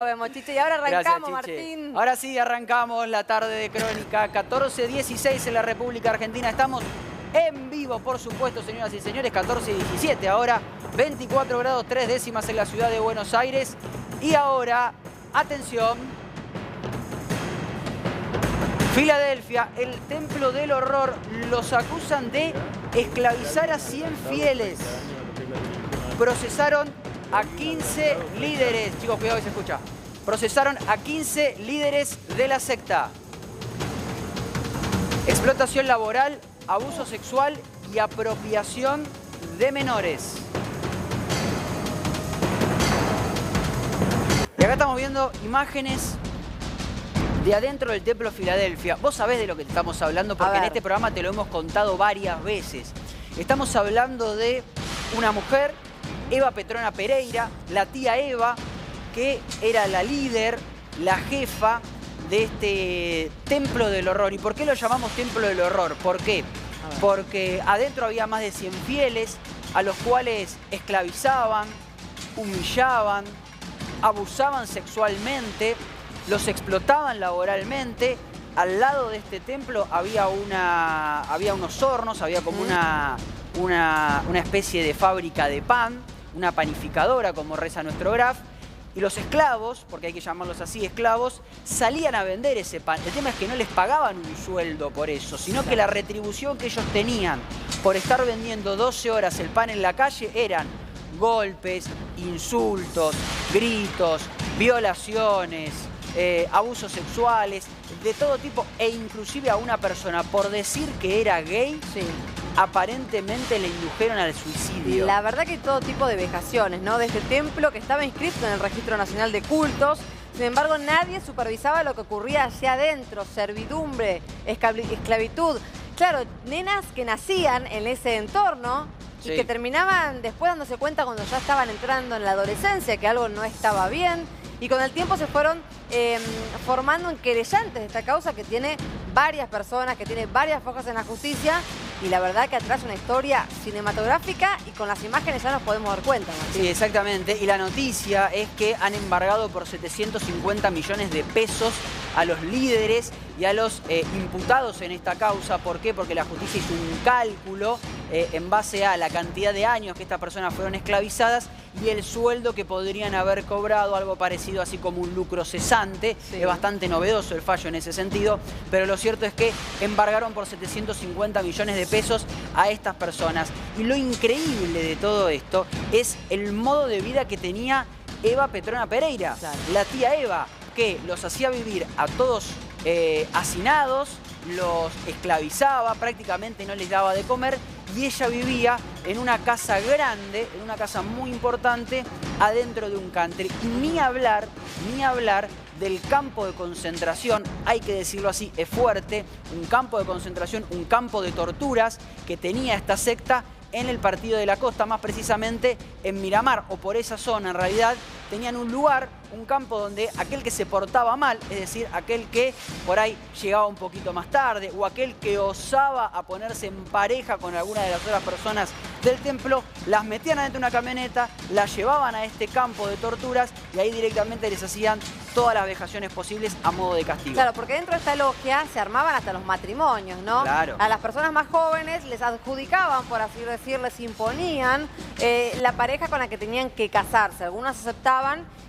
Vemos, Chiche, y ahora arrancamos, Gracias, Chiche. Martín. Ahora sí, arrancamos la tarde de Crónica. 14:16 en la República Argentina. Estamos en vivo, por supuesto, señoras y señores. 14:17 ahora. 24 grados 3 décimas en la ciudad de Buenos Aires. Y ahora, atención. Filadelfia, el templo del horror. Los acusan de esclavizar a 100 fieles. Procesaron a 15 líderes. Chicos, cuidado que se escucha. Procesaron a 15 líderes de la secta. Explotación laboral, abuso sexual y apropiación de menores. Y acá estamos viendo imágenes de adentro del templo Filadelfia. Vos sabés de lo que te estamos hablando porque en este programa te lo hemos contado varias veces. Estamos hablando de una mujer, Eva Petrona Pereira, la tía Eva, que era la líder, la jefa de este templo del horror. ¿Y por qué lo llamamos templo del horror? ¿Por qué? Porque adentro había más de 100 fieles a los cuales esclavizaban, humillaban, abusaban sexualmente, los explotaban laboralmente. Al lado de este templo había unos hornos, había como una especie de fábrica de pan, una panificadora, como reza nuestro graf, y los esclavos, porque hay que llamarlos así, esclavos, salían a vender ese pan. El tema es que no les pagaban un sueldo por eso, sino que la retribución que ellos tenían por estar vendiendo 12 horas el pan en la calle eran golpes, insultos, gritos, violaciones, abusos sexuales, de todo tipo, e inclusive a una persona por decir que era gay, aparentemente le indujeron al suicidio. La verdad que todo tipo de vejaciones, ¿no? De este templo que estaba inscrito en el Registro Nacional de Cultos. Sin embargo, nadie supervisaba lo que ocurría allá adentro. Servidumbre, esclavitud. Claro, nenas que nacían en ese entorno y que terminaban después dándose cuenta cuando ya estaban entrando en la adolescencia que algo no estaba bien. Y con el tiempo se fueron formando en querellantes de esta causa que tiene varias personas, que tiene varias fojas en la justicia. Y la verdad que atrás una historia cinematográfica y con las imágenes ya nos podemos dar cuenta, Martín. Sí, exactamente. Y la noticia es que han embargado por 750 millones de pesos a los líderes y a los imputados en esta causa. ¿Por qué? Porque la justicia hizo un cálculo en base a la cantidad de años que estas personas fueron esclavizadas y el sueldo que podrían haber cobrado, algo parecido así como un lucro cesante. Es bastante novedoso el fallo en ese sentido, pero lo cierto es que embargaron por 750 millones de pesos a estas personas. Y lo increíble de todo esto es el modo de vida que tenía Eva Petrona Pereira, la tía Eva, que los hacía vivir a todos hacinados, los esclavizaba, prácticamente no les daba de comer, y ella vivía en una casa grande, en una casa muy importante, adentro de un country. Y ni hablar del campo de concentración, hay que decirlo así, es fuerte, un campo de concentración, un campo de torturas que tenía esta secta en el Partido de la Costa, más precisamente en Miramar, o por esa zona en realidad. Tenían un lugar, un campo donde aquel que se portaba mal, es decir, aquel que por ahí llegaba un poquito más tarde o aquel que osaba a ponerse en pareja con alguna de las otras personas del templo, las metían adentro de una camioneta, las llevaban a este campo de torturas y ahí directamente les hacían todas las vejaciones posibles a modo de castigo. Claro, porque dentro de esta logia se armaban hasta los matrimonios, ¿no? Claro. A las personas más jóvenes les adjudicaban, por así decir, les imponían la pareja con la que tenían que casarse. Algunas aceptaban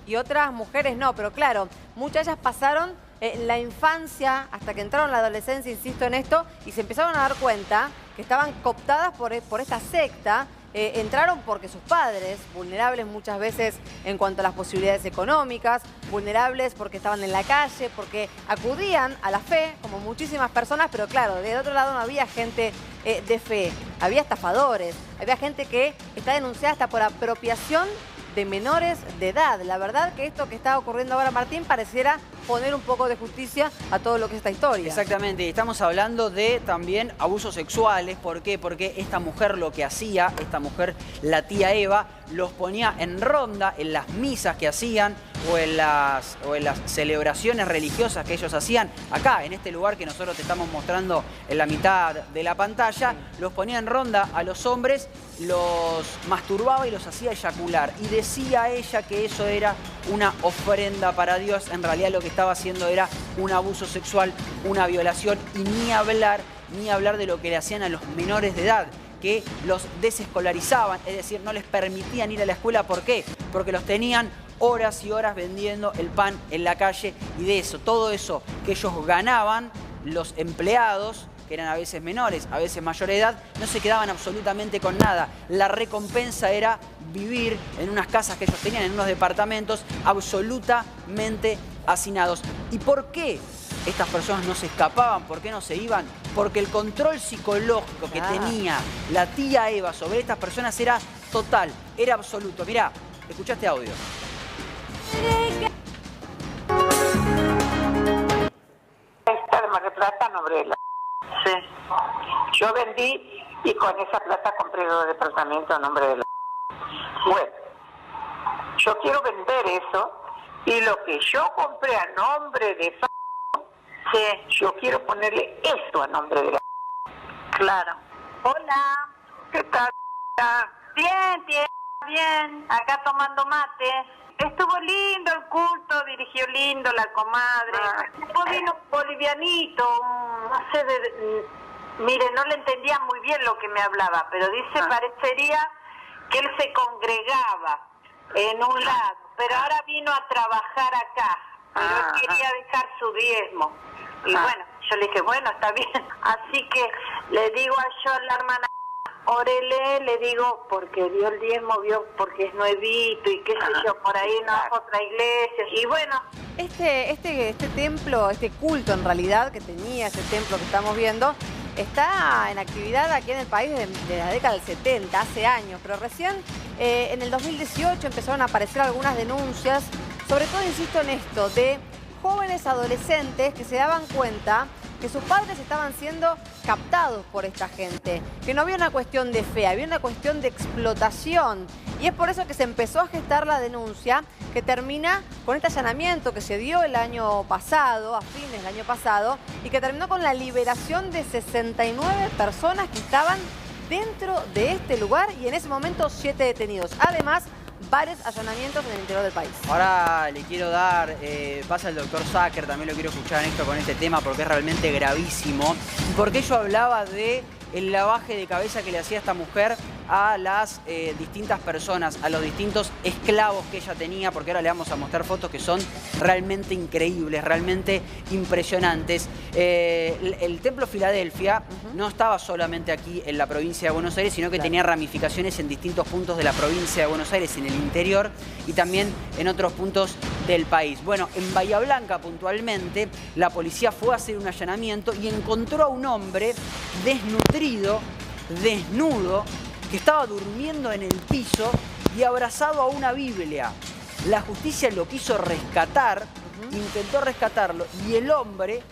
y otras mujeres no, pero claro, muchas de ellas pasaron la infancia hasta que entraron en la adolescencia, insisto en esto, y se empezaron a dar cuenta que estaban cooptadas por esta secta. Entraron porque sus padres, vulnerables muchas veces en cuanto a las posibilidades económicas, vulnerables porque estaban en la calle, porque acudían a la fe, como muchísimas personas, pero claro, del otro lado no había gente de fe, había estafadores, había gente que está denunciada hasta por apropiación de menores de edad. La verdad que esto que está ocurriendo ahora, Martín, pareciera poner un poco de justicia a todo lo que es esta historia. Exactamente, estamos hablando de también abusos sexuales. ¿Por qué? Porque esta mujer lo que hacía, esta mujer, la tía Eva, los ponía en ronda en las misas que hacían, o en las celebraciones religiosas que ellos hacían, acá, en este lugar que nosotros te estamos mostrando en la mitad de la pantalla, los ponía en ronda a los hombres, los masturbaba y los hacía eyacular. Y decía ella que eso era una ofrenda para Dios. En realidad lo que estaba haciendo era un abuso sexual, una violación, y ni hablar de lo que le hacían a los menores de edad, que los desescolarizaban, es decir, no les permitían ir a la escuela. ¿Por qué? Porque los tenían horas y horas vendiendo el pan en la calle, y de eso, todo eso que ellos ganaban, los empleados, que eran a veces menores, a veces mayor edad, no se quedaban absolutamente con nada. La recompensa era vivir en unas casas que ellos tenían, en unos departamentos absolutamente hacinados. ¿Y por qué estas personas no se escapaban? ¿Por qué no se iban? Porque el control psicológico que tenía la tía Eva sobre estas personas era total, era absoluto. Mirá, escuchá este audio. Esta de Mar del Plata, a nombre de la... Sí. Yo vendí y con esa plata compré 2 departamentos a nombre de la... Bueno, yo quiero vender eso y lo que yo compré a nombre de... Sí, yo quiero ponerle esto a nombre de la... Claro. Hola. ¿Qué tal? Bien, tía, bien. Acá tomando mate. Estuvo lindo el culto, dirigió lindo la comadre. Después vino un bolivianito, no sé, mire, no le entendía muy bien lo que me hablaba, pero dice, parecería que él se congregaba en un lado, pero ahora vino a trabajar acá, pero él quería dejar su diezmo. Y bueno, yo le dije, bueno, está bien. Así que le digo a la hermana, órele, le digo, porque dio el diezmo, vio, porque es nuevito y qué sé yo, por ahí no es otra iglesia. Y bueno. Este templo, este culto en realidad que tenía, este templo que estamos viendo, está en actividad aquí en el país desde la década del 70, hace años, pero recién en el 2018 empezaron a aparecer algunas denuncias, sobre todo, insisto en esto, de jóvenes adolescentes que se daban cuenta que sus padres estaban siendo captados por esta gente, que no había una cuestión de fe, había una cuestión de explotación. Y es por eso que se empezó a gestar la denuncia, que termina con este allanamiento que se dio el año pasado, a fines del año pasado, y que terminó con la liberación de 69 personas que estaban dentro de este lugar, y en ese momento 7 detenidos. Además, varios allanamientos en el interior del país. Ahora le quiero dar, pasa el doctor Zucker, también lo quiero escuchar en esto con este tema porque es realmente gravísimo. Porque yo hablaba de el lavaje de cabeza que le hacía esta mujer a las distintas personas, a los distintos esclavos que ella tenía, porque ahora le vamos a mostrar fotos que son realmente increíbles, realmente impresionantes. El Templo Filadelfia no estaba solamente aquí en la provincia de Buenos Aires, sino que tenía ramificaciones en distintos puntos de la provincia de Buenos Aires, en el interior y también en otros puntos del país. Bueno, en Bahía Blanca puntualmente, la policía fue a hacer un allanamiento y encontró a un hombre desnutrido, desnudo, que estaba durmiendo en el piso y abrazado a una Biblia. La justicia lo quiso rescatar, intentó rescatarlo, y el hombre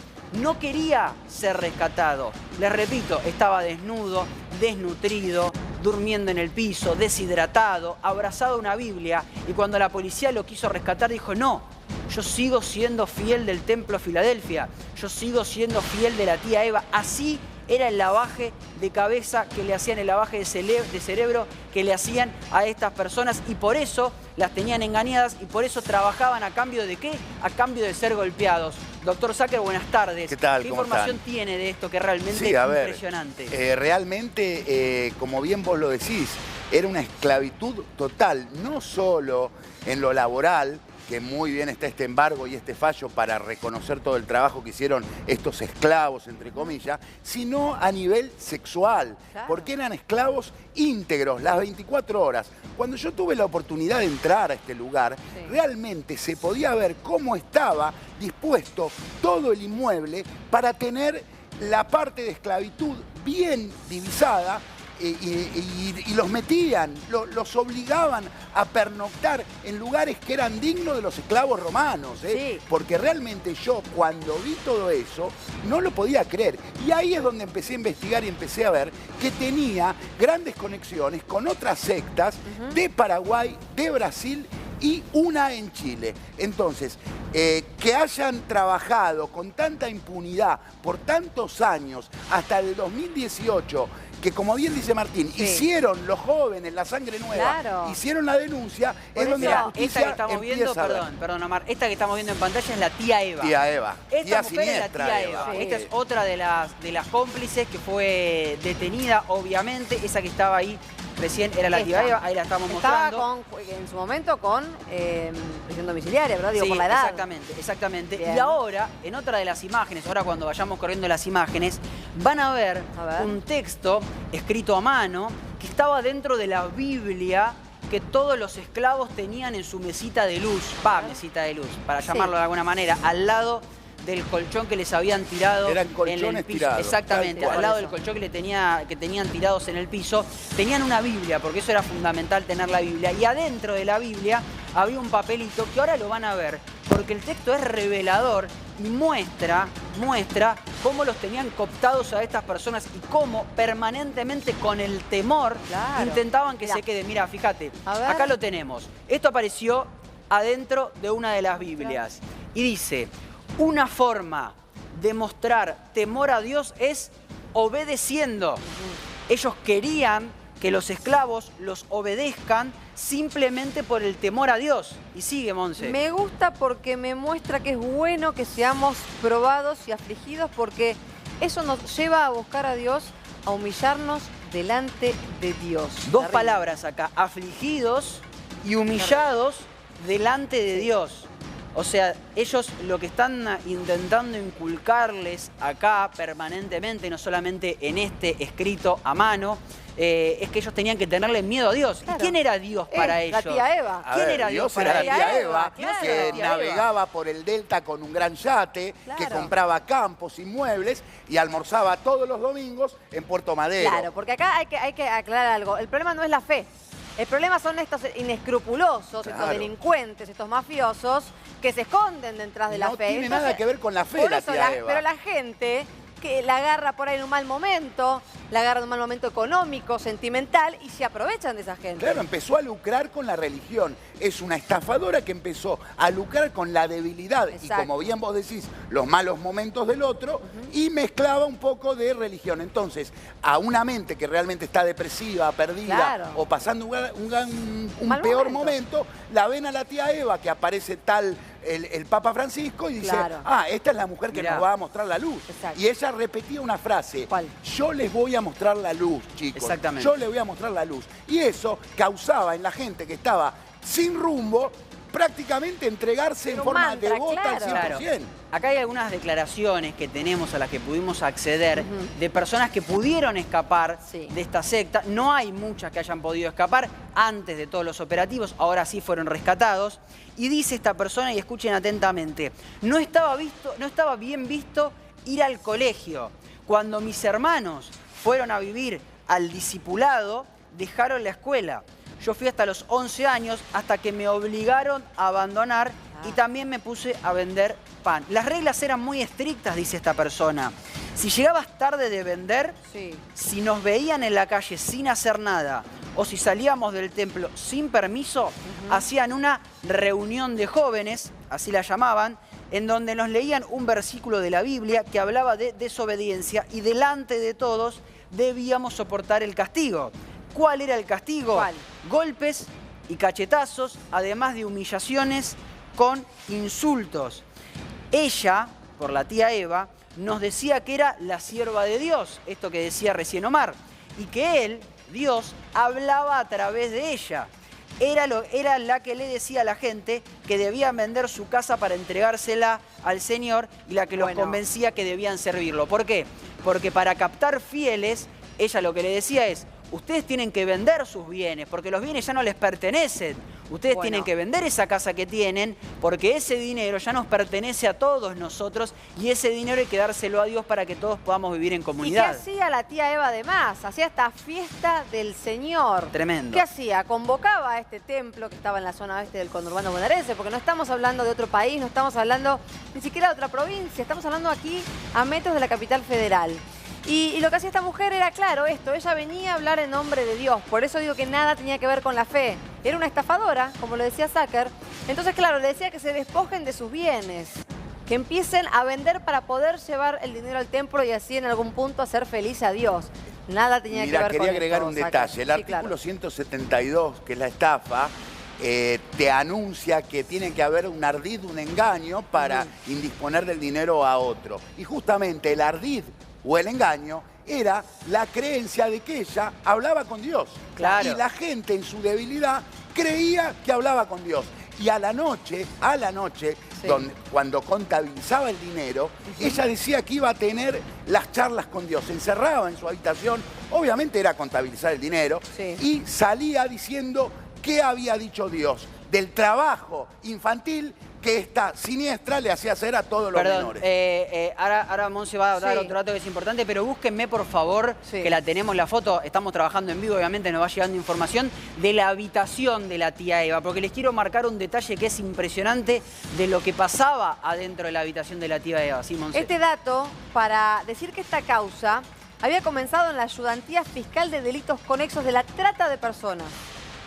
no quería ser rescatado. Les repito, estaba desnudo, desnutrido, durmiendo en el piso, deshidratado, abrazado a una Biblia, y cuando la policía lo quiso rescatar dijo, no, yo sigo siendo fiel del Templo Filadelfia, yo sigo siendo fiel de la tía Eva. Así era el lavaje de cabeza que le hacían, el lavaje de cerebro que le hacían a estas personas, y por eso las tenían engañadas y por eso trabajaban a cambio de ¿qué? A cambio de ser golpeados. Doctor Zucker, buenas tardes. ¿Qué tal? ¿Qué ¿Cómo información están? tiene de esto que realmente Sí, es a ver, impresionante? Realmente, como bien vos lo decís, era una esclavitud total, no solo en lo laboral, que muy bien está este embargo y este fallo para reconocer todo el trabajo que hicieron estos esclavos, entre comillas, sino a nivel sexual, porque eran esclavos íntegros, las 24 horas. Cuando yo tuve la oportunidad de entrar a este lugar, realmente se podía ver cómo estaba dispuesto todo el inmueble para tener la parte de esclavitud bien divisada, y los metían, los obligaban a pernoctar en lugares que eran dignos de los esclavos romanos, porque realmente yo cuando vi todo eso no lo podía creer, y ahí es donde empecé a investigar y empecé a ver que tenía grandes conexiones con otras sectas de Paraguay, de Brasil y una en Chile. Entonces, que hayan trabajado con tanta impunidad por tantos años, hasta el 2018, que como bien dice Martín, hicieron los jóvenes la sangre nueva, hicieron la denuncia, es donde la justicia esta que estamos viendo, perdón Omar, esta que estamos viendo en pantalla es la tía Eva. Tía Eva. Esta mujer es la tía Eva. Sí. Esta es otra de las cómplices que fue detenida, obviamente. Esa que estaba ahí recién era la tía Eva, ahí la estamos mostrando. Estaba en su momento con prisión domiciliaria, ¿verdad? Digo, sí, por la edad. Exactamente. Bien. Y ahora, en otra de las imágenes, ahora cuando vayamos corriendo las imágenes, van a ver un texto escrito a mano que estaba dentro de la Biblia que todos los esclavos tenían en su mesita de luz, mesita de luz, para llamarlo de alguna manera, al lado del colchón que les habían tirado en el piso. Tirados, exactamente, al lado del colchón que tenían tirados en el piso, tenían una Biblia, porque eso era fundamental tener la Biblia, y adentro de la Biblia había un papelito que ahora lo van a ver, porque el texto es revelador y muestra cómo los tenían cooptados a estas personas y cómo permanentemente con el temor intentaban que se quede. Mira, fíjate, acá lo tenemos. Esto apareció adentro de una de las Biblias y dice: una forma de mostrar temor a Dios es obedeciendo. Ellos querían que los esclavos los obedezcan simplemente por el temor a Dios. Y sigue, Monse. Me gusta porque me muestra que es bueno que seamos probados y afligidos, porque eso nos lleva a buscar a Dios, a humillarnos delante de Dios. Dos palabras acá: afligidos y humillados delante de Dios. O sea, ellos lo que están intentando inculcarles acá permanentemente, no solamente en este escrito a mano, es que ellos tenían que tenerle miedo a Dios. Claro. ¿Y quién era Dios para ellos? La tía Eva. ¿Quién era Dios para la ellos? tía Eva, claro. que Tía navegaba por el delta con un gran yate, que compraba campos, inmuebles y almorzaba todos los domingos en Puerto Madero. Claro, porque acá hay que aclarar algo. El problema no es la fe. El problema son estos inescrupulosos, estos delincuentes, estos mafiosos que se esconden detrás de la fe. No tiene nada que ver con la fe, la tía Eva. Pero la gente que la agarra por ahí en un mal momento, la agarra en un mal momento económico, sentimental, y se aprovechan de esa gente. Claro, empezó a lucrar con la religión. Es una estafadora que empezó a lucrar con la debilidad y, como bien vos decís, los malos momentos del otro, y mezclaba un poco de religión. Entonces, a una mente que realmente está depresiva, perdida, o pasando un peor momento, la ven a la tía Eva, que aparece tal el Papa Francisco, y dice, esta es la mujer que nos va a mostrar la luz. Y ella repetía una frase: yo les voy a mostrar la luz, chicos. Exactamente. Yo les voy a mostrar la luz. Y eso causaba en la gente que estaba sin rumbo prácticamente entregarse en forma devota al 100%. Acá hay algunas declaraciones que tenemos, a las que pudimos acceder, de personas que pudieron escapar de esta secta. No hay muchas que hayan podido escapar antes de todos los operativos, ahora sí fueron rescatados. Y dice esta persona, y escuchen atentamente: no estaba bien visto ir al colegio. Cuando mis hermanos fueron a vivir al discipulado, dejaron la escuela. Yo fui hasta los 11 años, hasta que me obligaron a abandonar, y también me puse a vender pan. Las reglas eran muy estrictas, dice esta persona. Si llegabas tarde de vender, si nos veían en la calle sin hacer nada, o si salíamos del templo sin permiso, hacían una reunión de jóvenes, así la llamaban, en donde nos leían un versículo de la Biblia que hablaba de desobediencia, y delante de todos debíamos soportar el castigo. ¿Cuál era el castigo? ¿Cuál? Golpes y cachetazos, además de humillaciones con insultos. Ella, por la tía Eva, nos decía que era la sierva de Dios, esto que decía recién Omar, y que él, Dios, hablaba a través de ella. Era la que le decía a la gente que debían vender su casa para entregársela al Señor, y la que los convencía que debían servirlo. ¿Por qué? Porque para captar fieles, ella lo que le decía es: ustedes tienen que vender sus bienes, porque los bienes ya no les pertenecen. Ustedes tienen que vender esa casa que tienen, porque ese dinero ya nos pertenece a todos nosotros, y ese dinero hay que dárselo a Dios para que todos podamos vivir en comunidad. ¿Y qué hacía la tía Eva además? Hacía esta fiesta del Señor. Tremendo. ¿Qué hacía? Convocaba a este templo que estaba en la zona oeste del conurbano bonaerense, porque no estamos hablando de otro país, no estamos hablando ni siquiera de otra provincia, estamos hablando aquí a metros de la capital federal. Y lo que hacía esta mujer era, claro, esto: ella venía a hablar en nombre de Dios. Por eso digo que nada tenía que ver con la fe. era una estafadora, como lo decía Zucker. Entonces, claro, le decía que se despojen de sus bienes, que empiecen a vender para poder llevar el dinero al templo y así en algún punto hacer feliz a Dios. Nada tenía que ver con quería agregar esto, un Zucker. detalle. El Sí, artículo claro. 172, que es la estafa, te anuncia que tiene que haber un ardid, un engaño para indisponer del dinero a otro. Y justamente el ardid o el engaño era la creencia de que ella hablaba con Dios. Claro. Y la gente en su debilidad creía que hablaba con Dios. Y a la noche, Sí. cuando contabilizaba el dinero, ella decía que iba a tener las charlas con Dios. Se encerraba en su habitación, obviamente era contabilizar el dinero, Sí. y salía diciendo qué había dicho Dios del trabajo infantil que esta siniestra le hacía hacer a todos los Perdón, menores. ahora Monse va a dar Sí. otro dato que es importante, pero búsquenme por favor, Sí. que la tenemos la foto, estamos trabajando en vivo, obviamente nos va llegando información de la habitación de la tía Eva, porque les quiero marcar un detalle que es impresionante de lo que pasaba adentro de la habitación de la tía Eva. ¿Sí, Monse? Este dato para decir que esta causa había comenzado en la Ayudantía Fiscal de Delitos Conexos de la Trata de Personas,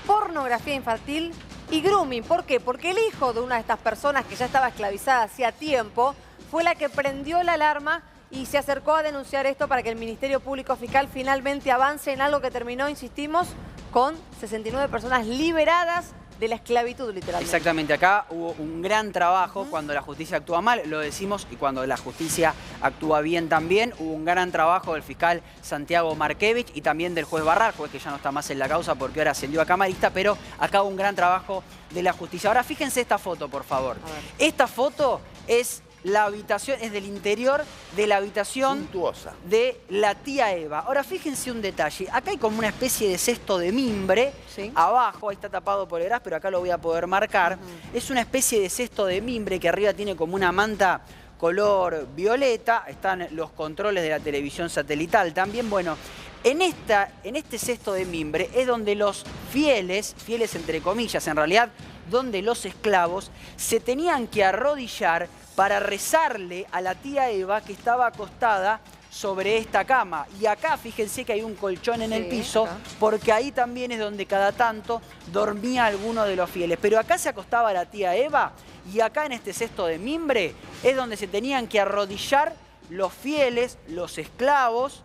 pornografía infantil y grooming. ¿Por qué? Porque el hijo de una de estas personas que ya estaba esclavizada hacía tiempo fue la que prendió la alarma y se acercó a denunciar esto para que el Ministerio Público Fiscal finalmente avance en algo que terminó, insistimos, con 69 personas liberadas de la esclavitud, literalmente. Exactamente, acá hubo un gran trabajo cuando la justicia actúa mal, lo decimos, y cuando la justicia actúa bien también. Hubo un gran trabajo del fiscal Santiago Markevich y también del juez Barral, juez que ya no está más en la causa porque ahora ascendió a camarista, pero acá hubo un gran trabajo de la justicia. Ahora fíjense esta foto, por favor. Esta foto es la habitación, es del interior de la habitación Suntuosa. de la tía Eva. Ahora fíjense un detalle, acá hay como una especie de cesto de mimbre, Sí. abajo, ahí está tapado por el gras, pero acá lo voy a poder marcar. Es una especie de cesto de mimbre que arriba tiene como una manta color violeta, están los controles de la televisión satelital también. Bueno, en este cesto de mimbre es donde los fieles entre comillas, en realidad, donde los esclavos se tenían que arrodillar para rezarle a la tía Eva que estaba acostada sobre esta cama. Y acá fíjense que hay un colchón en el Sí, piso, acá. porque ahí también es donde cada tanto dormía alguno de los fieles. Pero acá se acostaba la tía Eva y acá en este cesto de mimbre es donde se tenían que arrodillar los fieles, los esclavos,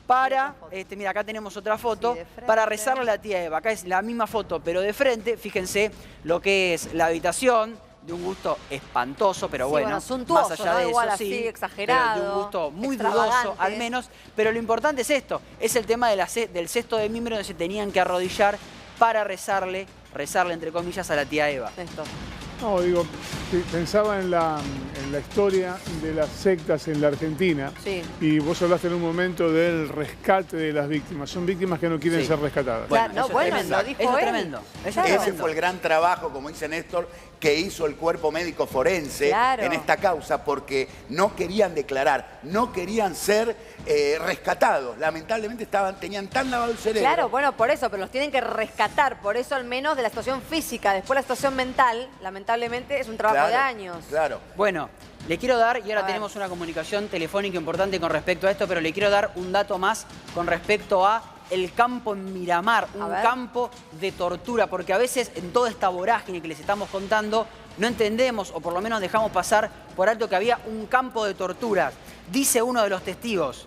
para, mira, acá tenemos otra foto, Sí, de frente. para rezarle a la tía Eva. Acá es la misma foto, pero de frente. Fíjense lo que es la habitación, de un gusto espantoso, pero Sí, bueno, bueno, suntuoso, más allá ¿no? de Igual eso, así, sí, exagerado, pero de un gusto muy dudoso, extravagante. al menos. Pero lo importante es esto, es el tema de del cesto de mimbre donde se tenían que arrodillar para rezarle entre comillas, a la tía Eva. Esto. No, digo, pensaba en la historia de las sectas en la Argentina. Sí. Y vos hablaste en un momento del rescate de las víctimas. Son víctimas que no quieren Sí. ser rescatadas. Claro, no, eso es bueno, tremendo. lo dijo Eso es él. tremendo. Eso es Claro. Ese tremendo. fue el gran trabajo, como dice Néstor, que hizo el cuerpo médico forense Claro. en esta causa, porque no querían declarar, no querían ser rescatados. Lamentablemente tenían tan lavado el cerebro. Claro, bueno, por eso, pero los tienen que rescatar, por eso al menos de la situación física. Después la situación mental, lamentablemente, es un trabajo de años. Claro. Bueno, le quiero dar, y A ahora ver. tenemos una comunicación telefónica importante con respecto a esto, pero le quiero dar un dato más con respecto a el campo en Miramar, A un ver. campo de tortura, porque a veces en toda esta vorágine que les estamos contando, no entendemos, o por lo menos dejamos pasar por alto que había un campo de torturas. Dice uno de los testigos,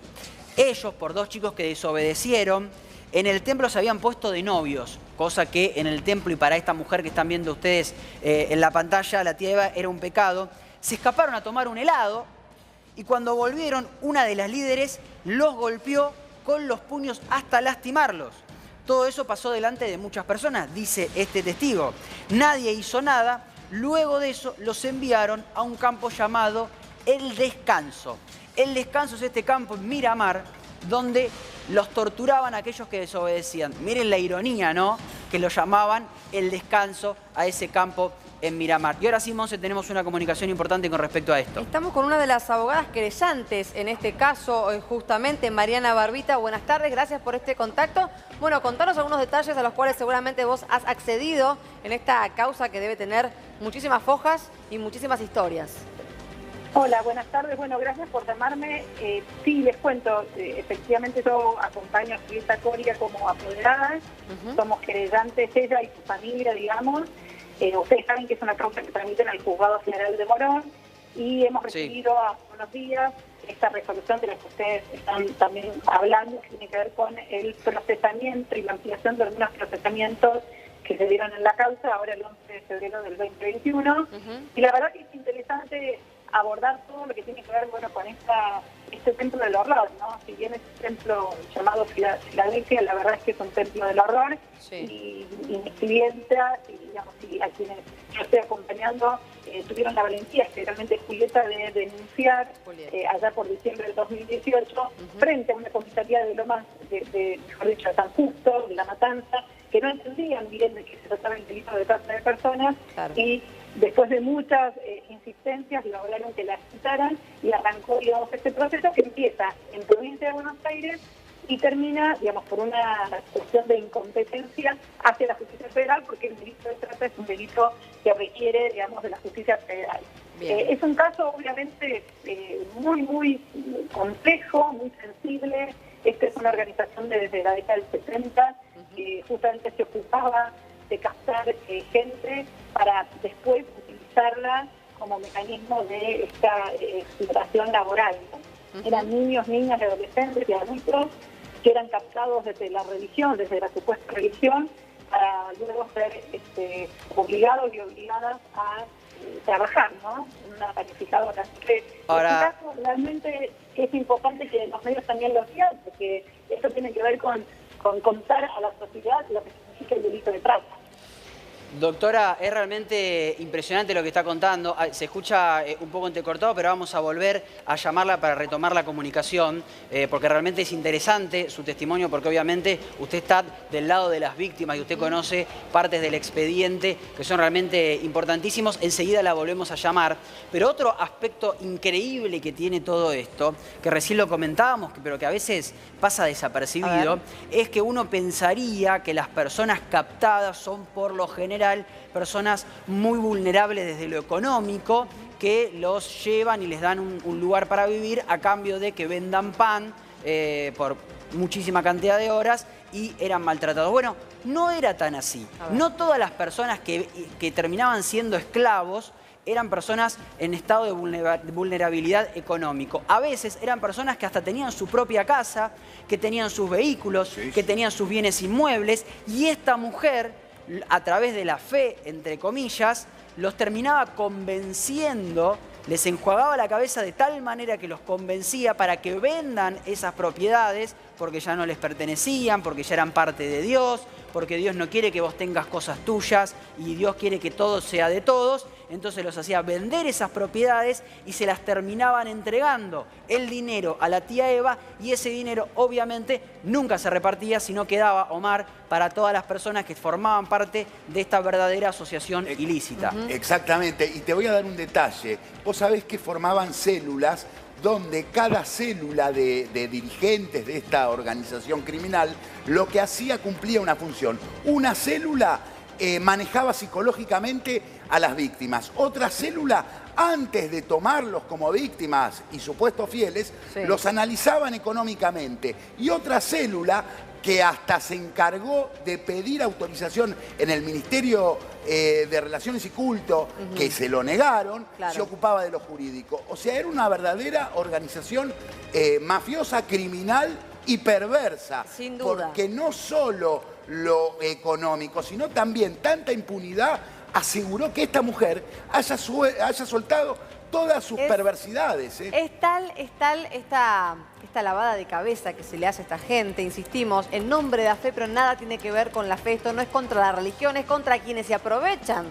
ellos, por dos chicos que desobedecieron, en el templo se habían puesto de novios, cosa que en el templo y para esta mujer que están viendo ustedes en la pantalla, la tía Eva, era un pecado. Se escaparon a tomar un helado y cuando volvieron, una de las líderes los golpeó con los puños hasta lastimarlos. Todo eso pasó delante de muchas personas, dice este testigo. Nadie hizo nada. Luego de eso los enviaron a un campo llamado El Descanso. El Descanso es este campo en Miramar donde los torturaban a aquellos que desobedecían. Miren la ironía, ¿no? Que lo llamaban El Descanso a ese campo en Miramar. Y ahora sí, Monse, tenemos una comunicación importante con respecto a esto. Estamos con una de las abogadas querellantes en este caso, justamente Mariana Barbita. Buenas tardes, gracias por este contacto. Bueno, contanos algunos detalles a los cuales seguramente vos has accedido en esta causa que debe tener muchísimas fojas y muchísimas historias. Hola, buenas tardes. Bueno, gracias por llamarme. Sí, les cuento, efectivamente yo acompaño a Julieta Coria como apoderada. Somos querellantes, ella y su familia, digamos. Ustedes saben que es una causa que tramiten al Juzgado General de Morón y hemos recibido hace unos días esta resolución de la que ustedes están también hablando, que tiene que ver con el procesamiento y la ampliación de algunos procesamientos que se dieron en la causa ahora el 11 de febrero del 2021. Y la verdad que es interesante abordar todo lo que tiene que ver, bueno, con este templo del horror, ¿no? Si bien es un templo llamado Filadelfia, la verdad es que es un templo del horror. Y mis clientas, y digamos, y a quienes yo estoy acompañando, tuvieron la valentía, especialmente Julieta, de denunciar allá por diciembre del 2018 frente a una comisaría de Lomas, mejor dicho, de San Justo, de La Matanza, que no entendían bien de qué se trataba el delito de trata de personas. Y después de muchas insistencias lograron que la citaran y arrancó, digamos, este proceso que empieza en provincia de Buenos Aires y termina, digamos, por una cuestión de incompetencia hacia la justicia federal, porque el delito de trata es un delito que requiere, digamos, de la justicia federal. Es un caso, obviamente, muy complejo, muy sensible. Esta es una organización desde la década del 70 que justamente se ocupaba de captar gente para después utilizarla como mecanismo de esta explotación laboral, ¿no? Eran niños, niñas, adolescentes y adultos que eran captados desde la religión, desde la supuesta religión, para luego ser obligados y obligadas a trabajar, ¿no? En una panificadora. Así que ahora, en este caso realmente es importante que los medios también lo sigan, porque esto tiene que ver con contar a la sociedad lo que significa el delito de trata. Doctora, es realmente impresionante lo que está contando. Se escucha un poco entrecortado, pero vamos a volver a llamarla para retomar la comunicación, porque realmente es interesante su testimonio, porque obviamente usted está del lado de las víctimas y usted conoce partes del expediente que son realmente importantísimos. Enseguida la volvemos a llamar. Pero otro aspecto increíble que tiene todo esto, que recién lo comentábamos, pero que a veces pasa desapercibido, es que uno pensaría que las personas captadas son por lo general personas muy vulnerables desde lo económico, que los llevan y les dan un lugar para vivir a cambio de que vendan pan por muchísima cantidad de horas y eran maltratados. Bueno, no era tan así. No todas las personas que terminaban siendo esclavos eran personas en estado de vulnerabilidad económico. A veces eran personas que hasta tenían su propia casa, que tenían sus vehículos, que tenían sus bienes inmuebles, y esta mujer, a través de la fe, entre comillas, los terminaba convenciendo, les enjuagaba la cabeza de tal manera que los convencía para que vendan esas propiedades porque ya no les pertenecían, porque ya eran parte de Dios, porque Dios no quiere que vos tengas cosas tuyas y Dios quiere que todo sea de todos. Entonces los hacía vender esas propiedades y se las terminaban entregando el dinero a la tía Eva, y ese dinero obviamente nunca se repartía, sino quedaba, Omar, para todas las personas que formaban parte de esta verdadera asociación ilícita. Exactamente, y te voy a dar un detalle. Vos sabés que formaban células donde cada célula de dirigentes de esta organización criminal lo que hacía cumplía una función. Una célula manejaba psicológicamente a las víctimas. Otra célula, antes de tomarlos como víctimas y supuestos fieles, los analizaban económicamente. Y otra célula que hasta se encargó de pedir autorización en el Ministerio de Relaciones y Culto, que se lo negaron, se ocupaba de lo jurídico. O sea, era una verdadera organización mafiosa, criminal y perversa. Sin duda. Porque no solo lo económico, sino también tanta impunidad aseguró que esta mujer haya soltado todas sus perversidades. Es tal esta lavada de cabeza que se le hace a esta gente, insistimos, en nombre de la fe, pero nada tiene que ver con la fe. Esto no es contra la religión, es contra quienes se aprovechan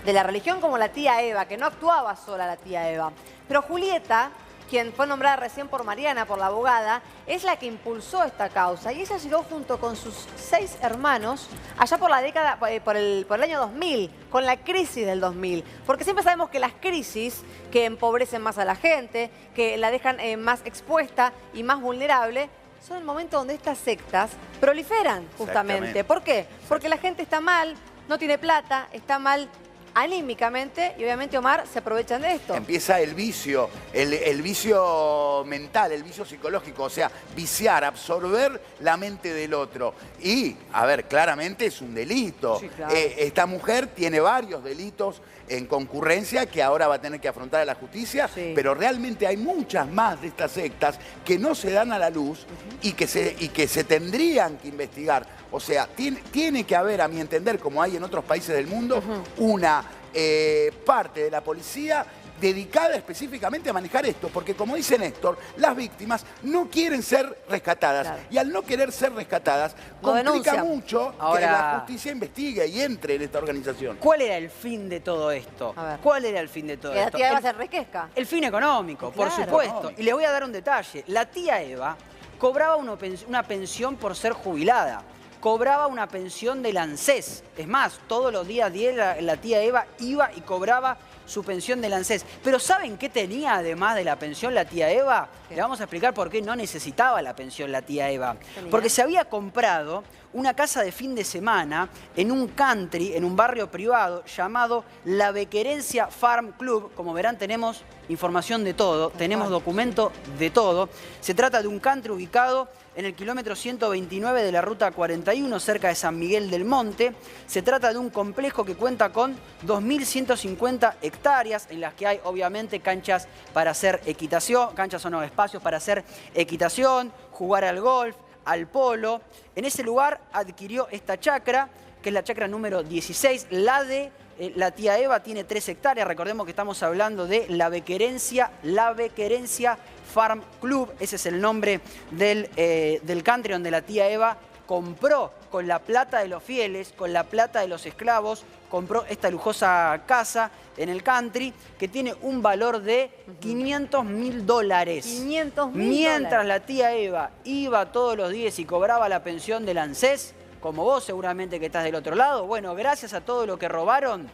de la religión, como la tía Eva, que no actuaba sola la tía Eva. Pero Julieta, quien fue nombrada recién por Mariana, por la abogada, es la que impulsó esta causa. Y ella llegó junto con sus 6 hermanos allá por la década, por el año 2000, con la crisis del 2000. Porque siempre sabemos que las crisis que empobrecen más a la gente, que la dejan más expuesta y más vulnerable, son el momento donde estas sectas proliferan, justamente. ¿Por qué? Porque la gente está mal, no tiene plata, está mal anímicamente y obviamente, Omar, se aprovechan de esto. Empieza el vicio, el vicio mental, el vicio psicológico, o sea, viciar, absorber la mente del otro. Y, a ver, claramente es un delito. Sí, claro. Esta mujer tiene varios delitos en concurrencia que ahora va a tener que afrontar a la justicia, Sí. pero realmente hay muchas más de estas sectas que no se dan a la luz y que se tendrían que investigar. O sea, tiene que haber, a mi entender, como hay en otros países del mundo, una parte de la policía dedicada específicamente a manejar esto, porque como dice Néstor, las víctimas no quieren ser rescatadas. Claro. Y al no querer ser rescatadas, No complica denuncian. mucho que Ahora- la justicia investigue y entre en esta organización. ¿Cuál era el fin de todo esto? A ver. ¿Cuál era el fin de todo Que la esto? tía Eva El- se enriquezca. El fin económico, por Claro. supuesto. Económico. Y les voy a dar un detalle. La tía Eva cobraba una pensión por ser jubilada. Cobraba una pensión del ANSES. Es más, todos los días 10 la tía Eva iba y cobraba su pensión del ANSES. Pero ¿saben qué tenía además de la pensión la tía Eva? ¿Qué? Le vamos a explicar por qué no necesitaba la pensión la tía Eva. Tenía. Porque se había comprado una casa de fin de semana en un country, en un barrio privado llamado La Bequerencia Farm Club. Como verán, tenemos información de todo, tenemos documento de todo. Se trata de un country ubicado en el kilómetro 129 de la ruta 41, cerca de San Miguel del Monte. Se trata de un complejo que cuenta con 2.150 hectáreas, en las que hay obviamente canchas para hacer equitación, canchas o no, espacios para hacer equitación, jugar al golf, al polo. En ese lugar adquirió esta chacra, que es la chacra número 16, la de la tía Eva tiene 3 hectáreas. Recordemos que estamos hablando de La Bequerencia Farm Club. Ese es el nombre del country donde la tía Eva compró con la plata de los fieles, con la plata de los esclavos, compró esta lujosa casa en el country que tiene un valor de $500.000. 500.000 Mientras dólares. la tía Eva iba todos los días y cobraba la pensión del ANSES, como vos seguramente que estás del otro lado, bueno, gracias a todo lo que robaron,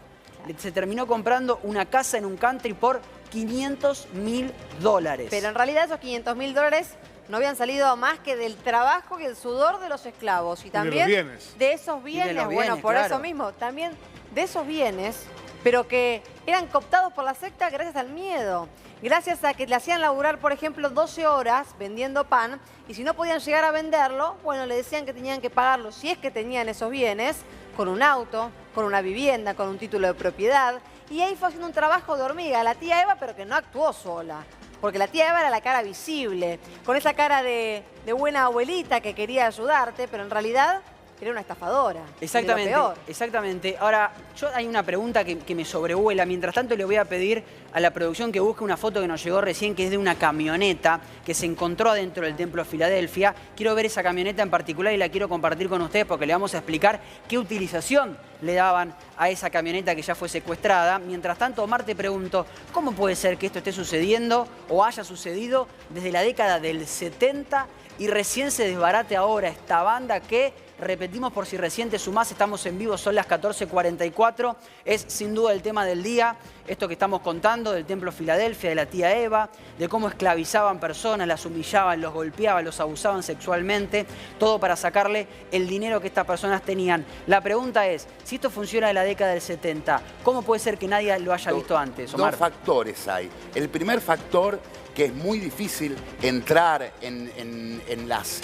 se terminó comprando una casa en un country por $500.000. Pero en realidad esos $500.000 no habían salido más que del trabajo y el sudor de los esclavos. Y de también los bienes. de esos bienes, los bueno, bienes, por claro. eso mismo, también de esos bienes, pero que eran cooptados por la secta gracias al miedo. Gracias a que le hacían laburar, por ejemplo, 12 horas vendiendo pan, y si no podían llegar a venderlo, bueno, le decían que tenían que pagarlo, si es que tenían esos bienes, con un auto, con una vivienda, con un título de propiedad. Y ahí fue haciendo un trabajo de hormiga la tía Eva, pero que no actuó sola. Porque la tía Eva era la cara visible, con esa cara de buena abuelita que quería ayudarte, pero en realidad era una estafadora. Exactamente, Y de lo peor. exactamente. Ahora, hay una pregunta que me sobrevuela. Mientras tanto, le voy a pedir a la producción que busque una foto que nos llegó recién, que es de una camioneta que se encontró adentro del Templo de Filadelfia. Quiero ver esa camioneta en particular y la quiero compartir con ustedes porque le vamos a explicar qué utilización le daban a esa camioneta que ya fue secuestrada. Mientras tanto, Omar, te pregunto, ¿cómo puede ser que esto esté sucediendo o haya sucedido desde la década del 70 y recién se desbarate ahora esta banda que, repetimos por si recién te sumás, estamos en vivo, son las 14:44, es sin duda el tema del día, esto que estamos contando del Templo Filadelfia, de la tía Eva, de cómo esclavizaban personas, las humillaban, los golpeaban, los abusaban sexualmente, todo para sacarle el dinero que estas personas tenían. La pregunta es, si esto funciona de la década del 70, ¿cómo puede ser que nadie lo haya visto antes, Omar? Dos factores hay. El primer factor, que es muy difícil entrar en las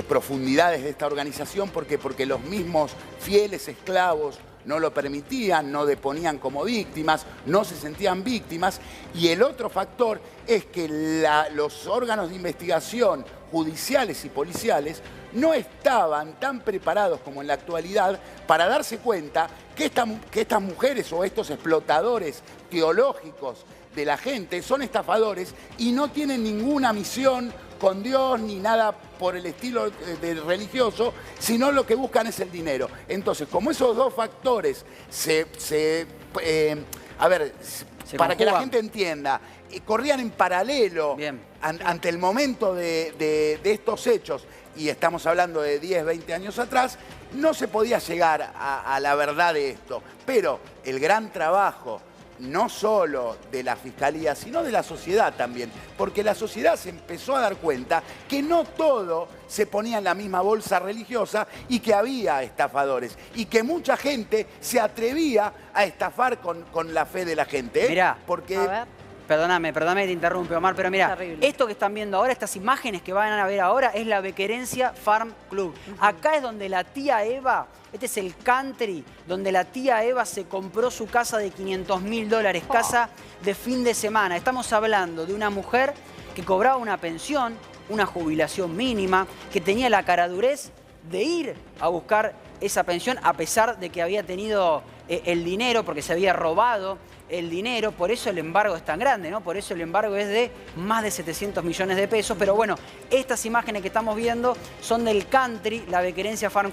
profundidades de esta organización, porque los mismos fieles esclavos no lo permitían, no deponían como víctimas, no se sentían víctimas. Y el otro factor es que los órganos de investigación judiciales y policiales no estaban tan preparados como en la actualidad para darse cuenta que estas mujeres o estos explotadores teológicos de la gente son estafadores y no tienen ninguna misión con Dios ni nada por el estilo religioso, sino lo que buscan es el dinero. Entonces, como esos dos factores para que la conjugan. gente entienda, corrían en paralelo ante el momento de estos hechos, y estamos hablando de 10, 20 años atrás, no se podía llegar a la verdad de esto. Pero el gran trabajo no solo de la Fiscalía, sino de la sociedad también, porque la sociedad se empezó a dar cuenta que no todo se ponía en la misma bolsa religiosa y que había estafadores y que mucha gente se atrevía a estafar con la fe de la gente. Mirá, porque... A ver. Perdóname que te interrumpe, Omar, pero mira, Terrible. esto que están viendo ahora, estas imágenes que van a ver ahora, es la Bequerencia Farm Club. Acá es donde la tía Eva, este es el country, donde la tía Eva se compró su casa de $500.000, casa de fin de semana. Estamos hablando de una mujer que cobraba una pensión, una jubilación mínima, que tenía la caradurez de ir a buscar esa pensión a pesar de que había tenido el dinero, porque se había robado el dinero, por eso el embargo es tan grande, ¿no? Por eso el embargo es de más de 700 millones de pesos. Pero bueno, estas imágenes que estamos viendo son del country, la Bequerencia Farm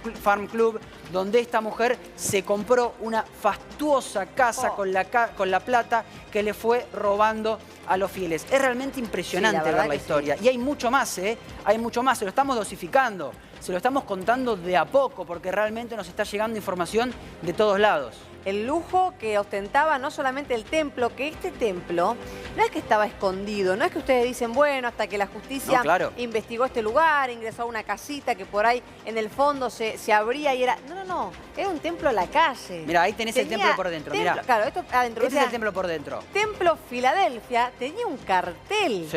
Club, donde esta mujer se compró una fastuosa casa con la plata que le fue robando a los fieles. Es realmente impresionante ver la historia. Y hay mucho más, ¿eh? Hay mucho más. Se lo estamos dosificando, se lo estamos contando de a poco, porque realmente nos está llegando información de todos lados. El lujo que ostentaba no solamente el templo, que este templo no es que estaba escondido, no es que ustedes dicen, bueno, hasta que la justicia investigó este lugar, ingresó a una casita que por ahí en el fondo se abría y era... No, era un templo a la calle. Mira, ahí tenés el templo por dentro, mirá. Claro, esto adentro. Este es el templo por dentro. Templo Filadelfia tenía un cartel.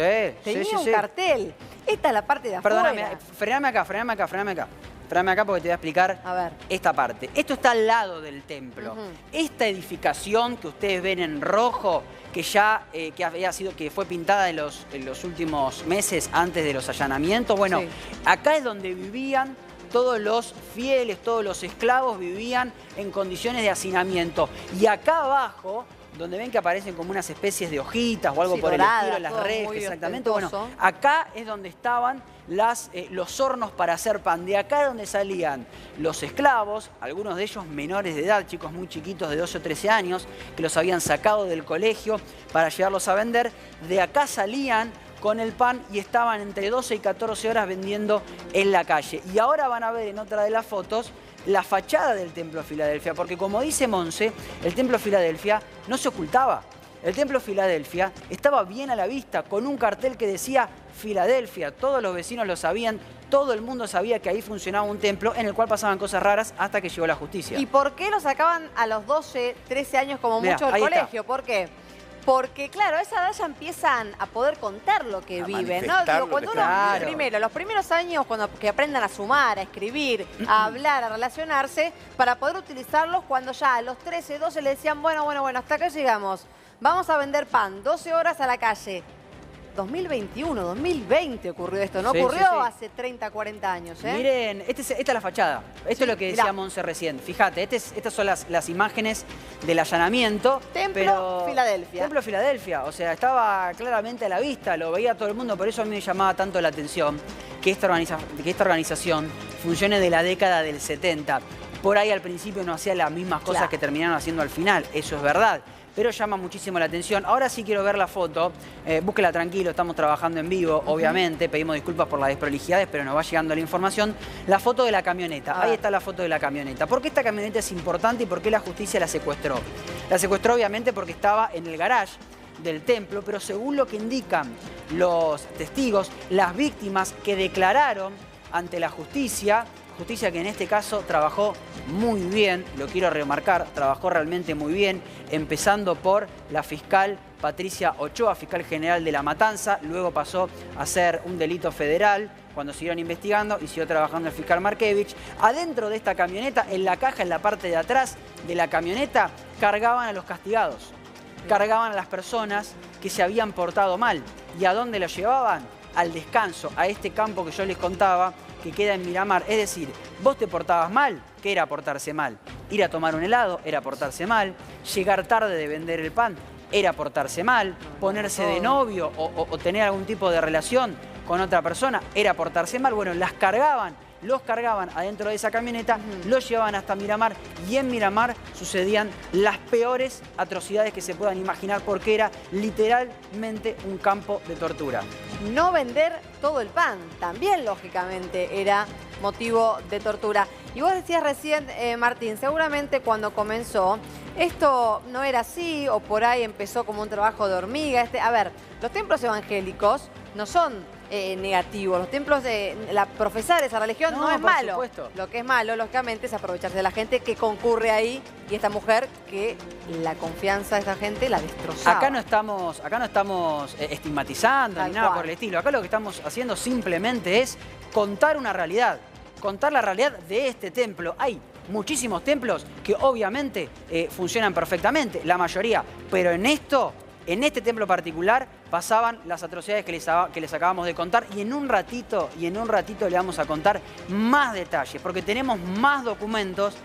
Tenía un cartel. Esta es la parte de afuera. Perdóname, frename acá. Espérame acá porque te voy a explicar esta parte. Esto está al lado del templo. Esta edificación que ustedes ven en rojo, que ya que fue pintada en los últimos meses antes de los allanamientos, bueno, acá es donde vivían todos los fieles, todos los esclavos vivían en condiciones de hacinamiento. Y acá abajo, donde ven que aparecen como unas especies de hojitas o algo por el estilo, las rejas, exactamente. Bueno, acá es donde estaban los hornos para hacer pan. De acá es donde salían los esclavos, algunos de ellos menores de edad, chicos muy chiquitos de 12 o 13 años, que los habían sacado del colegio para llevarlos a vender. De acá salían con el pan y estaban entre 12 y 14 horas vendiendo en la calle. Y ahora van a ver en otra de las fotos la fachada del Templo Filadelfia, porque como dice Monse, el Templo Filadelfia no se ocultaba. El Templo Filadelfia estaba bien a la vista, con un cartel que decía Filadelfia. Todos los vecinos lo sabían, todo el mundo sabía que ahí funcionaba un templo en el cual pasaban cosas raras hasta que llegó la justicia. ¿Y por qué lo sacaban a los 12, 13 años como mucho del colegio? ¿Por qué? Porque, claro, a esa edad ya empiezan a poder contar lo que viven, ¿no? Digo, cuando uno, los primeros años, que aprendan a sumar, a escribir, a hablar, a relacionarse, para poder utilizarlos cuando ya a los 13, 12 le decían, bueno, hasta acá llegamos. Vamos a vender pan, 12 horas a la calle. 2021, 2020 ocurrió esto, no ocurrió hace 30, 40 años. Miren, esta es la fachada. Esto es lo que decía Monse recién. Fíjate, estas son las imágenes del allanamiento. Templo Filadelfia. Templo Filadelfia, o sea, estaba claramente a la vista, lo veía todo el mundo, por eso a mí me llamaba tanto la atención que esta organización funcione de la década del 70. Por ahí al principio no hacía las mismas cosas que terminaron haciendo al final, eso es verdad. Pero llama muchísimo la atención. Ahora sí quiero ver la foto. Búsquela tranquilo, estamos trabajando en vivo, obviamente. Pedimos disculpas por las desprolijidades, pero nos va llegando la información. La foto de la camioneta. Ahí está la foto de la camioneta. ¿Por qué esta camioneta es importante y por qué la justicia la secuestró? La secuestró obviamente porque estaba en el garage del templo, pero según lo que indican los testigos, las víctimas que declararon ante la justicia que en este caso trabajó muy bien, lo quiero remarcar, trabajó realmente muy bien, empezando por la fiscal Patricia Ochoa, fiscal general de La Matanza, luego pasó a ser un delito federal cuando siguieron investigando y siguió trabajando el fiscal Markevich. Adentro de esta camioneta, en la caja, en la parte de atrás de la camioneta, cargaban a los castigados, cargaban a las personas que se habían portado mal. ¿Y a dónde los llevaban? Al descanso, a este campo que yo les contaba, que queda en Miramar. Es decir, vos te portabas mal, ¿qué era portarse mal? Ir a tomar un helado era portarse mal, llegar tarde de vender el pan era portarse mal, ponerse de novio o tener algún tipo de relación con otra persona era portarse mal. Bueno, los cargaban adentro de esa camioneta, los llevaban hasta Miramar y en Miramar sucedían las peores atrocidades que se puedan imaginar porque era literalmente un campo de tortura. No vender todo el pan, también lógicamente era motivo de tortura. Y vos decías recién, Martín, seguramente cuando comenzó esto no era así o por ahí empezó como un trabajo de hormiga. A ver, los templos evangélicos no son negativos. Los templos de profesar esa religión no es malo. Supuesto. Lo que es malo, lógicamente, es aprovecharse de la gente que concurre ahí y esta mujer que la confianza de esa gente la destrozaba. Acá no estamos estigmatizando ni nada por el estilo. Acá lo que estamos haciendo simplemente es contar una realidad. Contar la realidad de este templo. Hay muchísimos templos que obviamente funcionan perfectamente, la mayoría. Pero en este templo particular pasaban las atrocidades que les acabamos de contar y en un ratito le vamos a contar más detalles porque tenemos más documentos